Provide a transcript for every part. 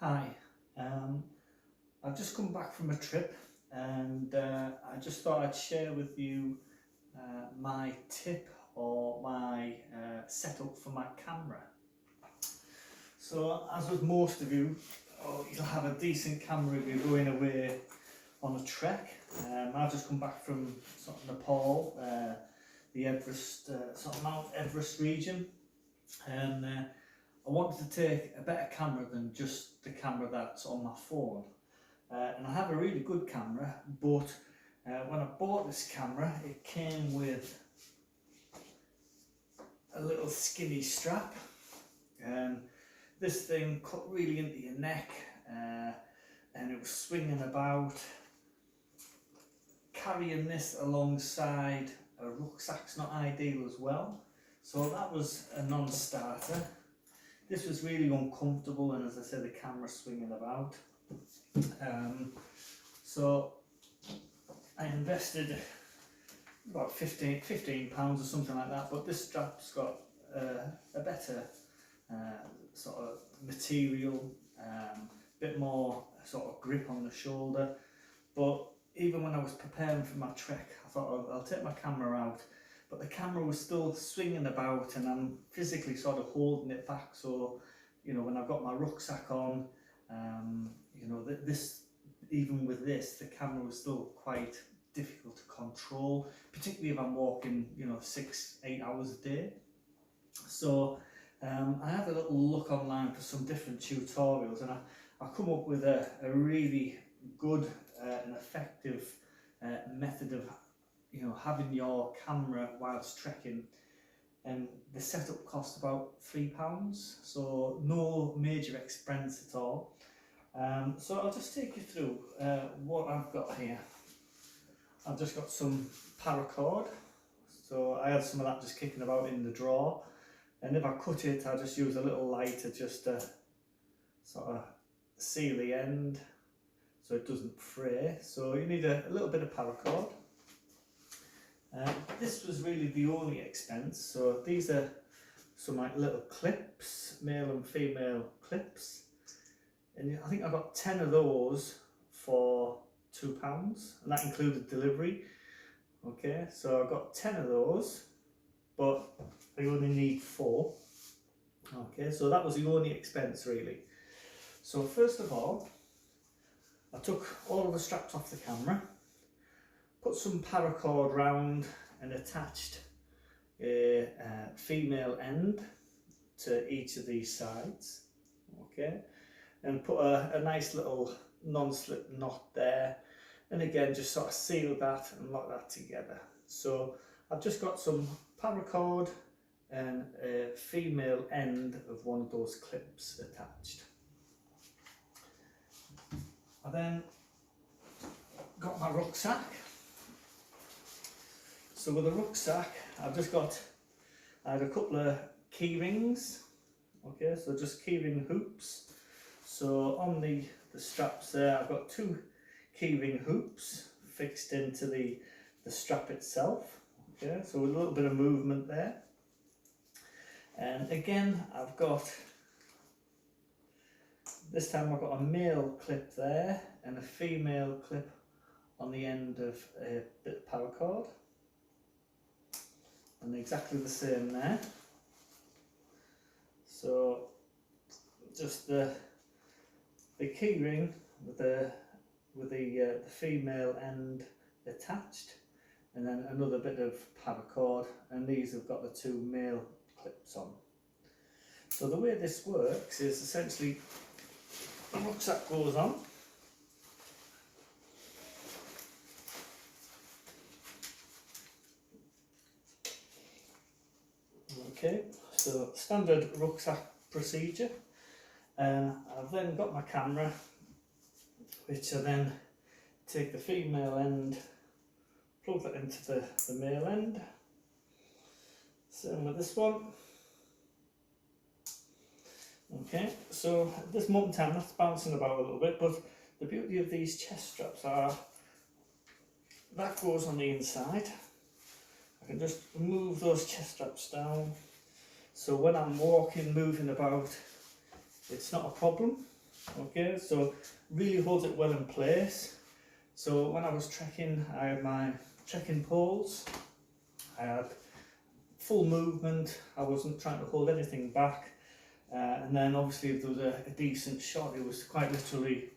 Hi, I've just come back from a trip and I just thought I'd share with you my tip or my setup for my camera. So as with most of you, you'll have a decent camera if you're going away on a trek. I've just come back from sort of Nepal, the Everest, sort of Mount Everest region, and I wanted to take a better camera than just the camera that's on my phone. And I have a really good camera, but when I bought this camera, it came with a little skinny strap. And this thing cut really into your neck, and it was swinging about. Carrying this alongside a rucksack's not ideal as well. So that was a non-starter. This was really uncomfortable, and as I said, the camera swinging about. So I invested about £15 or something like that, but this strap's got a better sort of material, bit more sort of grip on the shoulder. But even when I was preparing for my trek, I thought I'll take my camera out, but the camera was still swinging about and I'm physically sort of holding it back. So, you know, when I've got my rucksack on, you know, even with this, the camera was still quite difficult to control, particularly if I'm walking, you know, 6-8 hours a day. So I had a little look online for some different tutorials, and I come up with a really good and effective method of, you know, having your camera whilst trekking. And the setup cost about £3, so no major expense at all. So I'll just take you through what I've got here. I've just got some paracord, so I had some of that just kicking about in the drawer, and if I cut it, I just use a little lighter just to sort of seal the end so it doesn't fray. So you need a little bit of paracord. This was really the only expense. So these are some like little clips, male and female clips, and I think I got 10 of those for £2, and that included delivery. Okay, so I got 10 of those, but I only need 4. Okay, so that was the only expense really. So first of all, I took all of the straps off the camera, put some paracord round and attached a female end to each of these sides, okay, and put a nice little non-slip knot there, and again just sort of seal that and lock that together. So I've just got some paracord and a female end of one of those clips attached. I then got my rucksack. So with the rucksack, I had a couple of key rings, okay, so just key ring hoops. So on the straps there, I've got 2 key ring hoops fixed into the strap itself, okay, so with a little bit of movement there. And again, this time I've got a male clip there and a female clip on the end of a bit of paracord, and exactly the same there. So just the key ring with the female end attached, and then another bit of paracord, and these have got the 2 male clips on. So the way this works is essentially the rucksack goes on, okay, so standard rucksack procedure. And I've then got my camera, which I then take the female end, plug that into the male end. Same with this one. Okay, so at this moment in time that's bouncing about a little bit, but the beauty of these chest straps are that goes on the inside. I can just move those chest straps down, so when I'm walking, moving about, it's not a problem. Okay, so really holds it well in place. So when I was trekking, I had my trekking poles, I had full movement, I wasn't trying to hold anything back, and then obviously if there was a decent shot, it was quite literally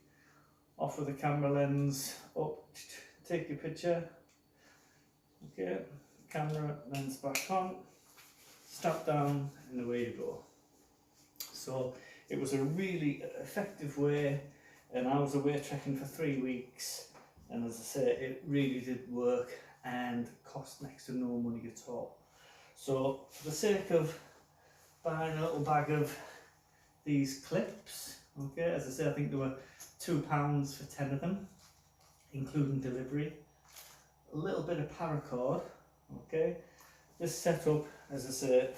off with the camera lens, up, take your picture, okay, camera lens back on, strap down, and away you go. So it was a really effective way, and I was away trekking for 3 weeks, and as I say, it really did work and cost next to no money at all. So for the sake of buying a little bag of these clips, okay, as I say, I think they were £2 for 10 of them, including delivery, a little bit of paracord, okay, this setup, as I say,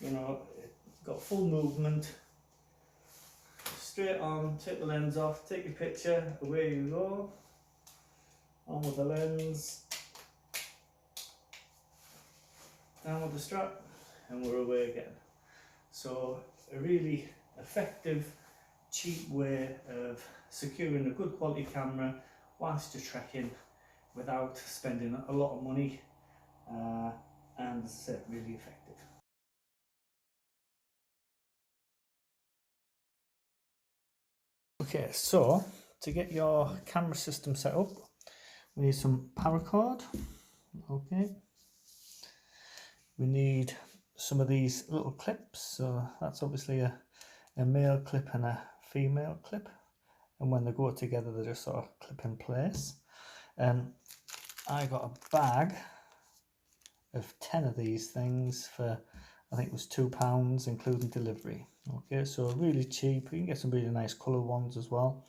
you know, it's got full movement, straight on, take the lens off, take your picture, away you go, on with the lens, down with the strap, and we're away again. So a really effective, cheap way of securing a good quality camera whilst you're trekking without spending a lot of money, and as I said, really effective. Okay, so to get your camera system set up, we need some paracord, okay. We need some of these little clips, so that's obviously a male clip and a female clip, and when they go together they just sort of clip in place. And I got a bag of 10 of these things for, I think it was £2 including delivery. Okay, so really cheap. You can get some really nice colour ones as well.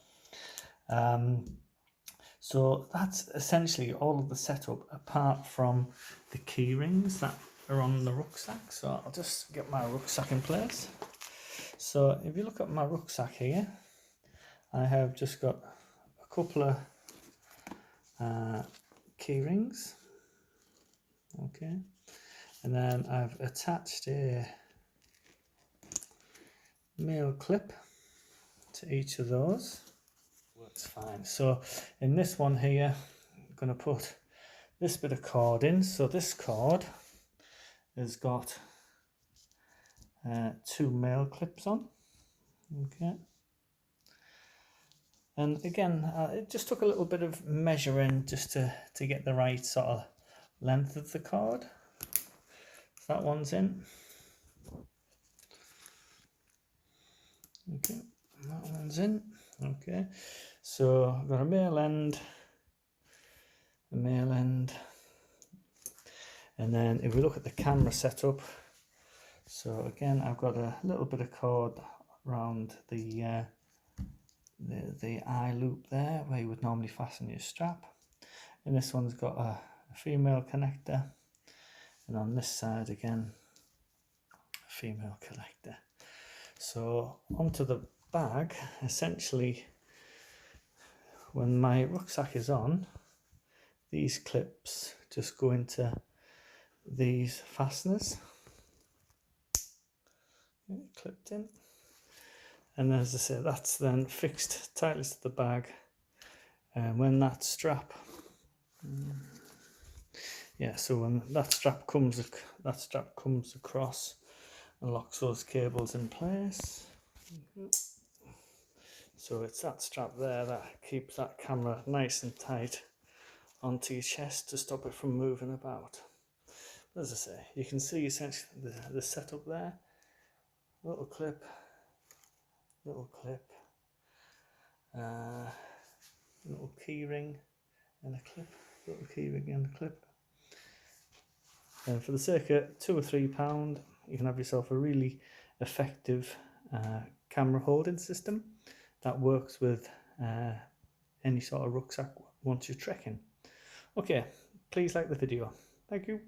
So that's essentially all of the setup apart from the key rings that are on the rucksack. So I'll just get my rucksack in place. So if you look at my rucksack here, I have just got a couple of key rings, okay, and then I've attached a male clip to each of those. Works fine. So in this one here, I'm going to put this bit of cord in. So this cord has got 2 male clips on, okay. And again, it just took a little bit of measuring just to get the right sort of length of the cord. So that one's in. Okay, that one's in. Okay, so I've got a male end, and then if we look at the camera setup, so again I've got a little bit of cord around the eye loop there where you would normally fasten your strap, and this one's got a female connector, and on this side again a female connector. So onto the bag, essentially when my rucksack is on, these clips just go into these fasteners, clipped in, and as I say, that's then fixed tightly to the bag, and when that strap so when that strap comes across and locks those cables in place. So it's that strap there that keeps that camera nice and tight onto your chest to stop it from moving about. As I say, you can see essentially the setup there. Little clip, little key ring and a clip, little key ring and a clip. And for the sake of £2 or £3, you can have yourself a really effective camera holding system that works with any sort of rucksack once you're trekking. Okay, please like the video. Thank you.